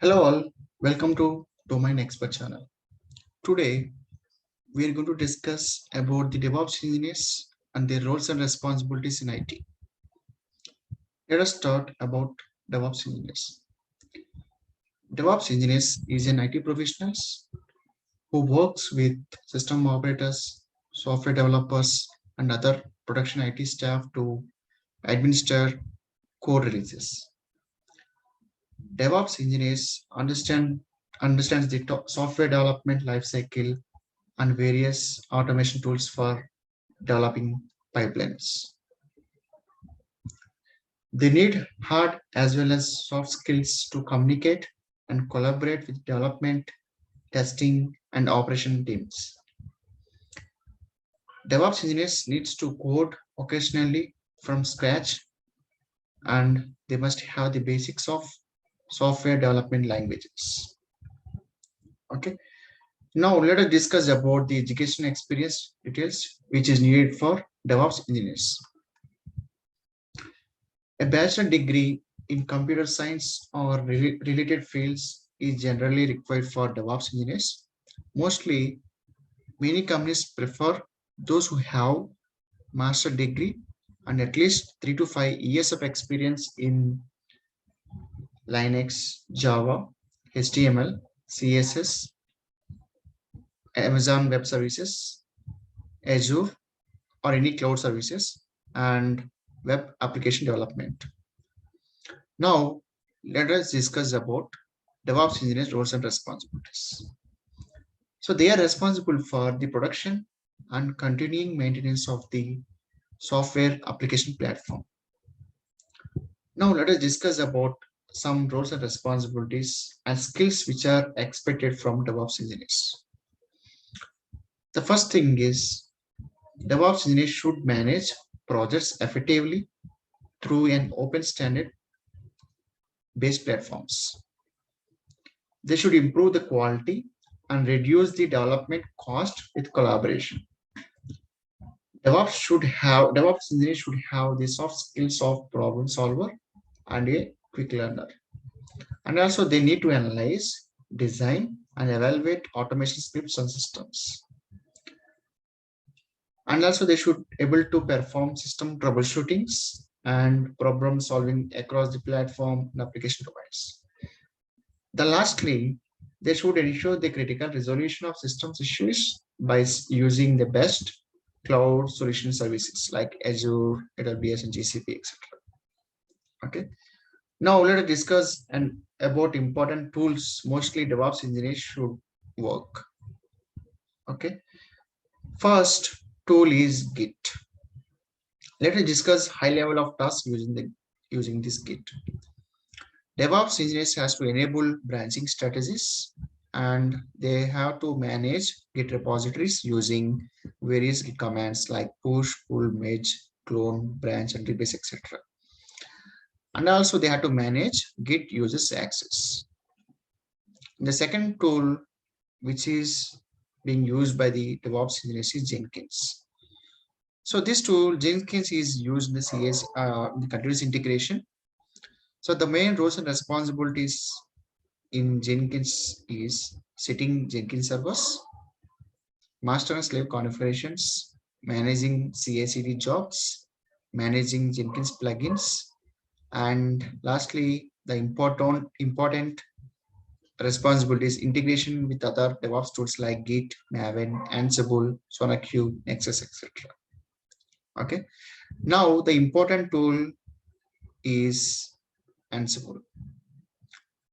Hello all, welcome to Domain Expert channel. Today we are going to discuss about the DevOps engineers and their roles and responsibilities in IT. Let us start about DevOps engineers. DevOps engineers is an IT professionals who works with system operators, software developers, and other production IT staff to administer code releases. DevOps engineers understands the software development lifecycle and various automation tools for developing pipelines. They need hard as well as soft skills to communicate and collaborate with development, testing, and operation teams. DevOps engineers needs to code occasionally from scratch, and they must have the basics of software development languages. Okay. Now let us discuss about the education experience details which is needed for DevOps engineers. A bachelor degree in computer science or related fields is generally required for DevOps engineers. Mostly, many companies prefer those who have master degree and at least 3 to 5 years of experience in Linux, Java, HTML, CSS, Amazon Web Services, Azure, or any cloud services, and web application development. Now, let us discuss about DevOps engineers' roles and responsibilities. So they are responsible for the production and continuing maintenance of the software application platform. Now let us discuss about some roles and responsibilities and skills which are expected from DevOps engineers. The first thing is DevOps engineers should manage projects effectively through an open standard based platforms. They should improve the quality and reduce the development cost with collaboration. DevOps engineers should have the soft skills of problem solver and a quick learner. And also they need to analyze, design, and evaluate automation scripts and systems. And also they should able to perform system troubleshootings and problem solving across the platform and application domains. Lastly, they should ensure the critical resolution of systems issues by using the best cloud solution services like Azure, AWS, and GCP, etc. Okay. Now let us discuss about important tools mostly DevOps engineers should work. Okay. First tool is Git. Let us discuss high level of tasks using this Git. DevOps engineers has to enable branching strategies and they have to manage Git repositories using various Git commands like push, pull, merge, clone, branch, and rebase, etc. And also they have to manage Git users access. The second tool which is being used by the DevOps engineers is Jenkins. So this tool, Jenkins, is used in the the continuous integration. So the main roles and responsibilities in Jenkins is setting Jenkins servers, master and slave configurations, managing CI/CD jobs, managing Jenkins plugins, and lastly, the important responsibilities integration with other DevOps tools like Git, Maven, Ansible, SonarQube, Nexus, etc. Okay. Now the important tool is Ansible.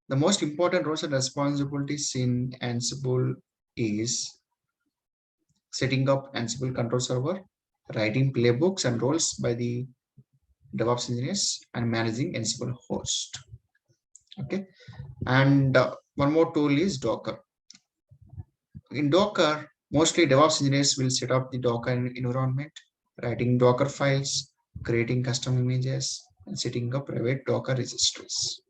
The most important roles and responsibilities in Ansible is setting up Ansible control server, writing playbooks and roles by the DevOps engineers, and managing Ansible host. Okay. And one more tool is Docker. In Docker, mostly DevOps engineers will set up the Docker environment, writing Docker files, creating custom images, and setting up private Docker registries.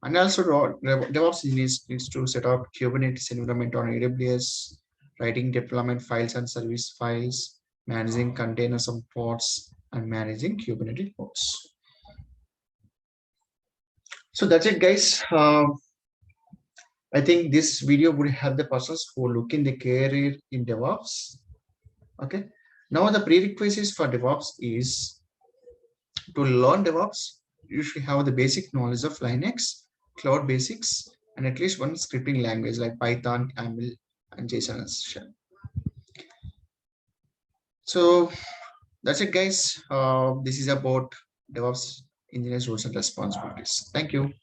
And also DevOps engineers needs to set up Kubernetes environment on AWS, writing deployment files and service files, managing containers and pods, and managing Kubernetes pods. So that's it, guys. I think this video would help the persons who look in the career in DevOps. Okay. Now the prerequisites for DevOps is to learn DevOps. You should have the basic knowledge of Linux, cloud basics, and at least one scripting language like Python, Camel, and JSON shell. So that's it, guys. This is about DevOps engineers' roles and responsibilities. Thank you.